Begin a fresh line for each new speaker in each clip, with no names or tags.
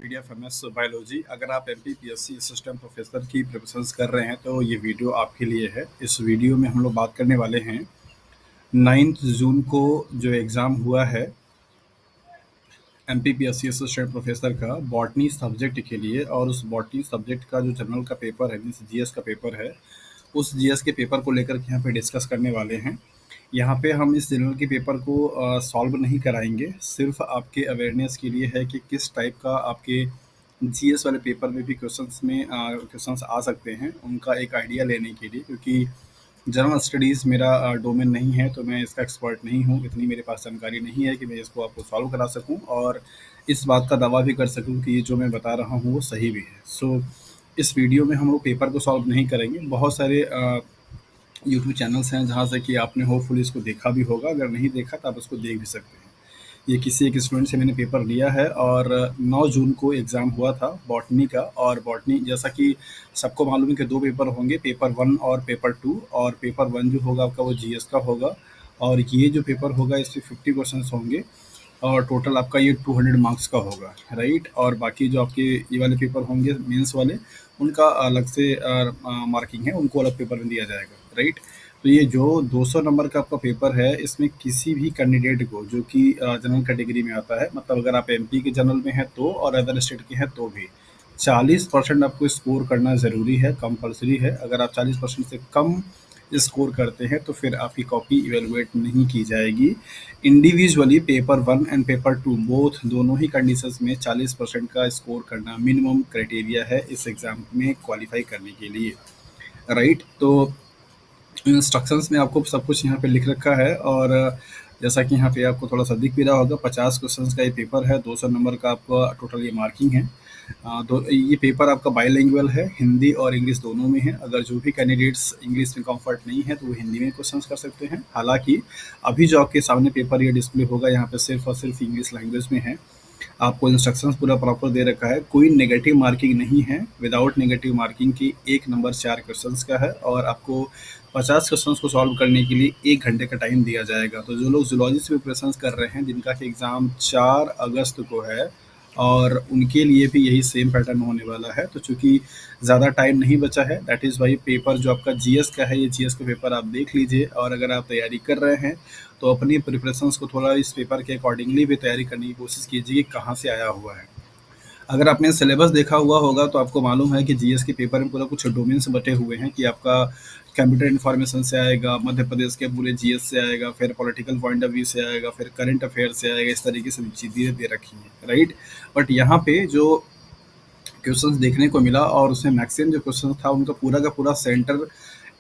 PDF biology. अगर आप MPPSC assistant professor की प्रिपरेशंस कर रहे हैं तो ये वीडियो आपके लिए है। इस वीडियो में हम लोग बात करने वाले हैं 9 जून को जो एग्ज़ाम हुआ है एमपीपीएससी असिस्टेंट प्रोफेसर का बॉटनी सब्जेक्ट के लिए, और उस बॉटनी सब्जेक्ट का जो जनरल का पेपर है मीन्स जीएस का पेपर है, उस जीएस के पेपर को लेकर के यहाँ पे डिस्कस करने वाले हैं। यहाँ पे हम इस जनरल के पेपर को सॉल्व नहीं कराएंगे, सिर्फ आपके अवेयरनेस के लिए है कि किस टाइप का आपके जीएस वाले पेपर में भी क्वेश्चंस आ सकते हैं, उनका एक आइडिया लेने के लिए। क्योंकि जनरल स्टडीज़ मेरा डोमेन नहीं है, तो मैं इसका एक्सपर्ट नहीं हूँ, इतनी मेरे पास जानकारी नहीं है कि मैं इसको आपको सॉल्व करा सकूँ और इस बात का दावा भी कर सकूँ कि ये जो मैं बता रहा हूँ वो सही भी है। सो इस वीडियो में हम लोग पेपर को सॉल्व नहीं करेंगे। बहुत सारे यूट्यूब चैनल्स हैं जहाँ से कि आपने होपफुली इसको देखा भी होगा, अगर नहीं देखा तो आप इसको देख भी सकते हैं। ये किसी एक स्टूडेंट से मैंने पेपर लिया है और 9 जून को एग्ज़ाम हुआ था बॉटनी का। और बॉटनी जैसा कि सबको मालूम है कि 2 पेपर होंगे, पेपर 1 और पेपर 2। और पेपर 1 जो होगा आपका वो जीएस का होगा, और ये जो पेपर होगा इसमें 50 क्वेश्चंस होंगे और टोटल आपका ये 200 मार्क्स का होगा, राइट। और बाकी जो आपके ये वाले पेपर होंगे मेंस वाले, उनका अलग से मार्किंग है, उनको अलग पेपर में दिया जाएगा, राइट। तो ये जो 200 नंबर का आपका पेपर है, इसमें किसी भी कैंडिडेट को जो कि जनरल कैटेगरी में आता है, मतलब अगर आप एमपी के जनरल में हैं तो, और अदर स्टेट के हैं तो भी 40% आपको स्कोर करना ज़रूरी है, कंपलसरी है। अगर आप 40% से कम स्कोर करते हैं तो फिर आपकी कॉपी इवेलुएट नहीं की जाएगी। इंडिविजुअली पेपर 1 एंड पेपर 2 दोनों ही कंडीशंस में 40% का स्कोर करना मिनिमम क्राइटेरिया है इस एग्ज़ाम में क्वालिफाई करने के लिए, राइट। तो इंस्ट्रक्शंस में आपको सब कुछ यहाँ पे लिख रखा है, और जैसा कि यहाँ पे आपको थोड़ा सा दिख भी रहा होगा, 50 क्वेश्चंस का ये पेपर है, 200 नंबर का आपका टोटल ये मार्किंग है। ये पेपर आपका बाईलिंगुअल है, हिंदी और इंग्लिश दोनों में है। अगर जो भी कैंडिडेट्स इंग्लिश में कंफर्ट नहीं है तो वो हिंदी में क्वेश्चंस कर सकते हैं। हालांकि अभी जो आपके सामने पेपर ये डिस्प्ले होगा, यहाँ पे सिर्फ और सिर्फ इंग्लिश लैंग्वेज में है। आपको इंस्ट्रक्शंस पूरा प्रॉपर दे रखा है, कोई नेगेटिव मार्किंग नहीं है। विदाउट नेगेटिव मार्किंग की 1 नंबर 4 क्वेश्चंस का है, और आपको 50 क्वेश्चंस को सॉल्व करने के लिए 1 घंटे का टाइम दिया जाएगा। तो जो लोग जूलॉजी से प्रिपरेशन कर रहे हैं, जिनका कि एग्ज़ाम 4 अगस्त को है, और उनके लिए भी यही सेम पैटर्न होने वाला है। तो चूँकि ज़्यादा टाइम नहीं बचा है, दैट इज़ वाई पेपर जो आपका जीएस का है, ये जीएस का पेपर आप देख लीजिए। और अगर आप तैयारी कर रहे हैं तो अपनी प्रिपरेशंस को थोड़ा इस पेपर के अकॉर्डिंगली भी तैयारी करने की कोशिश कीजिए कि कहाँ से आया हुआ है। अगर आपने सिलेबस देखा हुआ होगा तो आपको मालूम है कि जीएस के पेपर में पूरा कुछ डोमेन्स बटे हुए हैं, कि आपका कंप्यूटर इन्फॉर्मेशन से आएगा, मध्य प्रदेश के पूरे जीएस से आएगा, फिर पॉलिटिकल पॉइंट ऑफ व्यू से आएगा, फिर करंट अफेयर से आएगा। इस तरीके से चीज़ें दे रखी हैं, राइट। बट यहाँ पे जो क्वेश्चंस देखने को मिला, और उसमें मैक्सिमम जो क्वेश्चन था उनका पूरा का पूरा सेंटर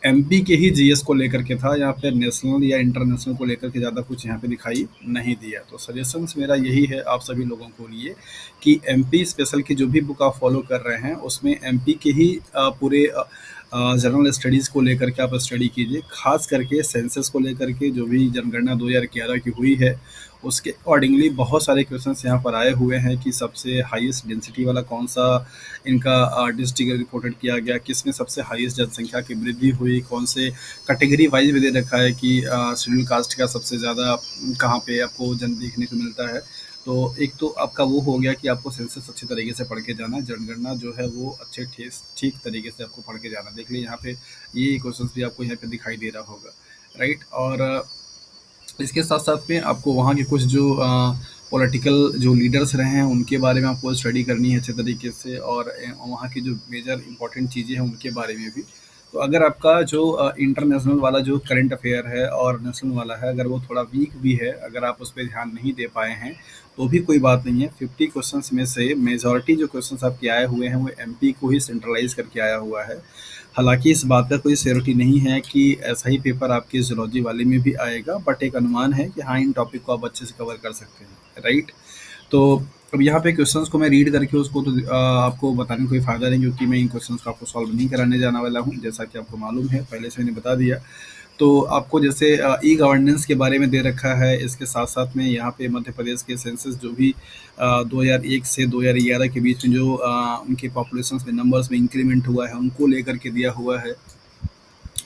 एमपी के ही जीएस को लेकर के था। यहाँ पे नेशनल या इंटरनेशनल को लेकर के ज़्यादा कुछ यहाँ पे दिखाई नहीं दिया। तो सजेशंस मेरा यही है आप सभी लोगों को लिए कि एमपी स्पेशल की जो भी बुक आप फॉलो कर रहे हैं, उसमें एमपी के ही पूरे जनरल स्टडीज़ को लेकर के आप स्टडी कीजिए। खास करके सेंसस को लेकर के जो भी जनगणना 2011 की हुई है, उसके अकॉर्डिंगली बहुत सारे क्वेश्चंस यहाँ पर आए हुए हैं कि सबसे हाईएस्ट डेंसिटी वाला कौन सा इनका डिस्ट्रिक्ट रिपोर्टेड किया गया, किस में सबसे हाईएस्ट जनसंख्या की वृद्धि हुई, कौन से कैटेगरी वाइज भी दे रखा है कि शेड्यूल कास्ट का सबसे ज़्यादा कहाँ पे आपको जन देखने को मिलता है। तो एक तो आपका वो हो गया कि आपको सेंसस अच्छे तरीके से पढ़ के जाना, जनगणना जो है वो अच्छे ठीक तरीके से आपको पढ़ के जाना। देख लीजिए यहाँ पे ये क्वेश्चन भी आपको यहाँ पे दिखाई दे रहा होगा, राइट। और इसके साथ साथ में आपको वहाँ के कुछ जो पॉलिटिकल जो लीडर्स रहे हैं उनके बारे में आपको स्टडी करनी है अच्छे तरीके से, और वहाँ की जो मेजर इंपॉर्टेंट चीज़ें हैं उनके बारे में भी। तो अगर आपका जो इंटरनेशनल वाला जो करंट अफेयर है और नेशनल वाला है, अगर वो थोड़ा वीक भी है, अगर आप उस पर ध्यान नहीं दे पाए हैं तो भी कोई बात नहीं है। 50 क्वेश्चंस में से मेजॉरिटी जो क्वेश्चंस आपके आए हुए हैं वो एमपी को ही सेंट्रलाइज करके आया हुआ है। हालांकि इस बात का कोई श्योरिटी नहीं है कि ऐसा ही पेपर आपके जूलॉजी वाले में भी आएगा, बट एक अनुमान है कि हाँ, इन टॉपिक को आप अच्छे से कवर कर सकते हैं, राइट। तो अब यहाँ पे क्वेश्चंस को मैं रीड करके उसको तो आपको बताने में कोई फ़ायदा नहीं, क्योंकि मैं इन क्वेश्चंस को आपको सॉल्व नहीं कराने जाने वाला हूँ, जैसा कि आपको मालूम है, पहले से मैंने बता दिया। तो आपको जैसे ई गवर्नेंस के बारे में दे रखा है, इसके साथ साथ में यहाँ पे मध्य प्रदेश के सेंसस जो भी 2001 से 2011 के बीच में जो उनके पॉपुलेशन में नंबर्स में इंक्रीमेंट हुआ है, उनको लेकर के दिया हुआ है।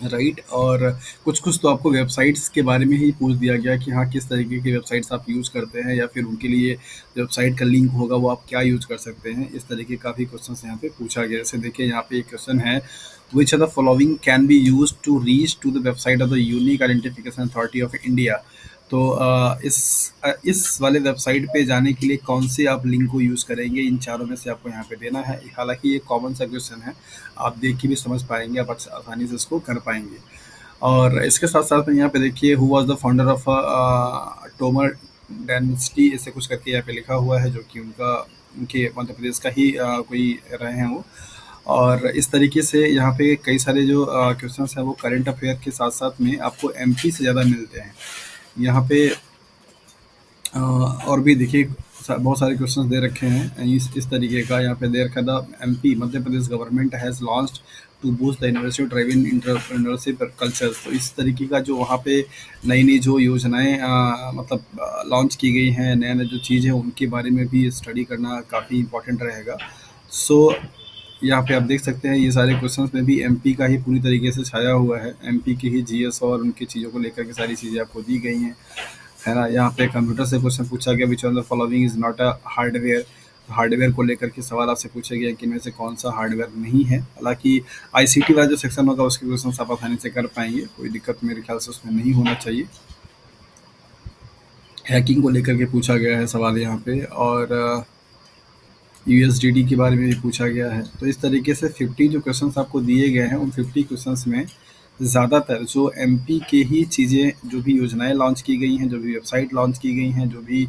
राइट। और कुछ-कुछ तो आपको वेबसाइट्स के बारे में ही पूछ दिया गया कि हाँ, किस तरीके की वेबसाइट्स आप यूज़ करते हैं या फिर उनके लिए वेबसाइट का लिंक होगा वो आप क्या यूज़ कर सकते हैं। इस तरीके का भी क्वेश्चन्स यहाँ पे पूछा गया है। जैसे देखिए यहाँ पे एक क्वेश्चन है, which are the following can be used to reach to the website of the unique identification authority of India. तो इस वाले वेबसाइट पे जाने के लिए कौन से आप लिंक को यूज़ करेंगे, इन चारों में से आपको यहाँ पे देना है। हालाँकि ये कॉमन सा क्वेश्चन है, आप देख के भी समझ पाएँगे, आप आसानी से इसको कर पाएँगे। और इसके साथ-साथ में यहाँ पे देखिए, who was the founder of Tomar dynasty, ऐसे कुछ करके यहाँ पे लिखा हुआ है, जो कि उनके मध्य प्रदेश का ही कोई रहे हैं वो। और इस तरीके से यहाँ पे कई सारे जो क्वेश्चंस हैं वो करंट अफेयर के साथ-साथ में आपको एमपी से ज़्यादा मिलते हैं। यहाँ पे और भी देखिए बहुत सारे क्वेश्चंस दे रखे हैं इस तरीके का। यहाँ पे दे रखा था, MP Madhya Pradesh government has launched to boost the innovative driving entrepreneurship culture. तो इस तरीके का जो वहाँ पे नई नई जो योजनाएं मतलब लॉन्च की गई हैं, नए नए जो चीज़ है उनके बारे में भी स्टडी करना काफ़ी इंपॉर्टेंट रहेगा। सो यहाँ पे आप देख सकते हैं ये सारे क्वेश्चंस में भी एमपी का ही पूरी तरीके से छाया हुआ है। एमपी के ही जीएस और उनकी चीज़ों को लेकर के सारी चीज़ें आपको दी गई हैं, है ना। यहाँ पे कंप्यूटर से क्वेश्चन पूछा गया, which of the following is not a hardware. Hardware को लेकर के सवाल आपसे पूछे गए कि इनमें से कौन सा हार्डवेयर नहीं है। हालांकि आईसीटी वाला जो सेक्शन होगा उसके क्वेश्चन आप आसानी से कर पाएंगे, कोई दिक्कत मेरे ख्याल से उसमें नहीं होना चाहिए। हैकिंग को लेकर के पूछा गया है सवाल यहाँ पे, और यूएसडीटी के बारे में भी पूछा गया है। तो इस तरीके से 50 जो क्वेश्चंस आपको दिए गए हैं, उन 50 क्वेश्चंस में ज़्यादातर जो एमपी के ही चीज़ें, जो भी योजनाएं लॉन्च की गई हैं, जो भी वेबसाइट लॉन्च की गई हैं, जो भी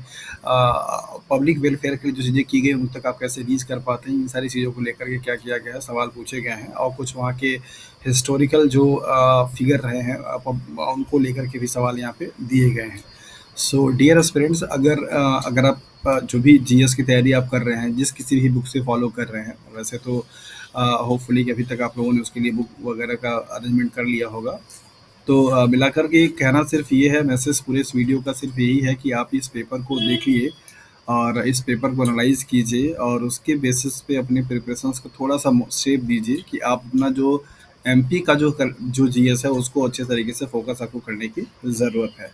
पब्लिक वेलफेयर के लिए जो चीज़ें की गई उन तक आप कैसे रीच कर पाते हैं, इन सारी चीज़ों को लेकर के क्या किया गया है, सवाल पूछे गए हैं। और कुछ वहाँ के हिस्टोरिकल जो फिगर रहे हैं उनको लेकर के भी सवाल यहाँ पे दिए गए हैं। सो डियर एस्पिरेंट्स, अगर आप जो भी जीएस की तैयारी आप कर रहे हैं, जिस किसी भी बुक से फॉलो कर रहे हैं, वैसे तो होपफुली कि अभी तक आप लोगों ने उसके लिए बुक वगैरह का अरेंजमेंट कर लिया होगा। तो मिलाकर के कहना सिर्फ ये है, मैसेज पूरे इस वीडियो का सिर्फ यही है कि आप इस पेपर को देखिए और इस पेपर को एनालाइज कीजिए और उसके बेसिस पे अपने प्रिपरेशंस को थोड़ा सा शेप दीजिए कि आप अपना जो एमपी का जो जीएस है उसको अच्छे तरीके से फोकस आपको करने की ज़रूरत है।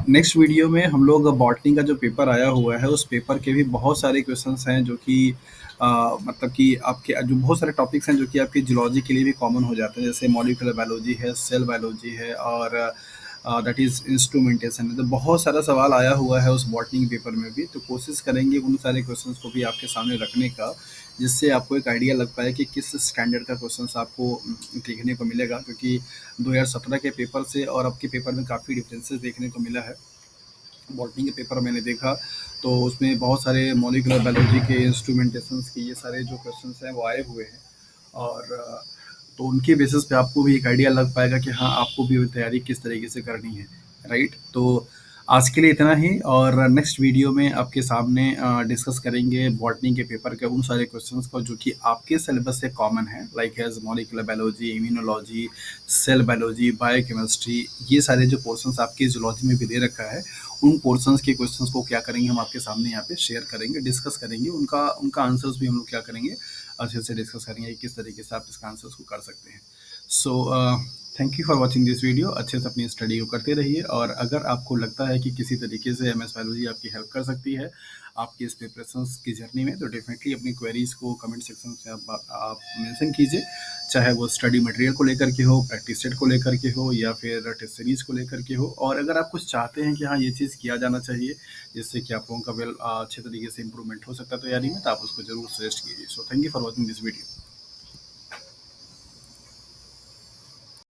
नेक्स्ट वीडियो में हम लोग बॉटनी का जो पेपर आया हुआ है उस पेपर के भी बहुत सारे क्वेश्चंस हैं, जो कि मतलब कि आपके जो बहुत सारे टॉपिक्स हैं जो कि आपके जूलॉजी के लिए भी कॉमन हो जाते हैं, जैसे मॉलिक्यूलर बायोलॉजी है, सेल बायोलॉजी है, और दैट इज़ इंस्ट्रूमेंटेशन है। तो बहुत सारा सवाल आया हुआ है उस बॉटनी पेपर में भी, तो कोशिश करेंगे उन सारे क्वेश्चंस को भी आपके सामने रखने का, जिससे आपको एक आइडिया लग पाए कि किस स्टैंडर्ड का क्वेश्चंस आपको देखने को मिलेगा। क्योंकि 2017 के पेपर से और अब के पेपर में काफ़ी डिफरेंसेस देखने को मिला है। बॉटनी के पेपर मैंने देखा तो उसमें बहुत सारे मॉलिक्यूलर बायोलॉजी के, इंस्ट्रूमेंटेशंस के, ये सारे जो क्वेश्चंस हैं वो आए हुए हैं। और तो उनके बेसिस पे आपको भी एक आइडिया लग पाएगा कि हाँ, आपको भी तैयारी किस तरीके से करनी है, राइट। तो आज के लिए इतना ही, और नेक्स्ट वीडियो में आपके सामने डिस्कस करेंगे बॉटनी के पेपर के उन सारे क्वेश्चंस को जो कि आपके सिलेबस से कॉमन है, like as molecular biology, immunology, cell biology, biochemistry. ये सारे जो पोर्शंस आपके जूलॉजी में भी दे रखा है, उन पोर्शंस के क्वेश्चंस को क्या करेंगे, हम आपके सामने यहाँ पे शेयर करेंगे, डिस्कस करेंगे, उनका उनका आंसर्स भी हम लोग क्या करेंगे, अच्छे से डिस्कस करेंगे कि किस तरीके से आप इसका आंसर्स को कर सकते हैं। So thank you for watching this video. अच्छे से अपनी स्टडी को करते रहिए, और अगर आपको लगता है कि किसी तरीके से एमएस बायोलॉजी आपकी हेल्प कर सकती है आपकी इस प्रिपरेशंस की जर्नी में, तो डेफिनेटली अपनी क्वेरीज को कमेंट सेक्शन से आप मेंशन कीजिए, चाहे वो स्टडी मटेरियल को लेकर के हो, प्रैक्टिस सेट को लेकर के हो, या फिर टेस्ट सीरीज को लेकर के हो। और अगर आप कुछ चाहते हैं कि हाँ, ये चीज़ किया जाना चाहिए जिससे कि आप लोगों का अच्छे तरीके से इंप्रूवमेंट हो सकता है तैयारी में, तो आप उसको जरूर सजेस्ट कीजिए। So thank you for watching this video.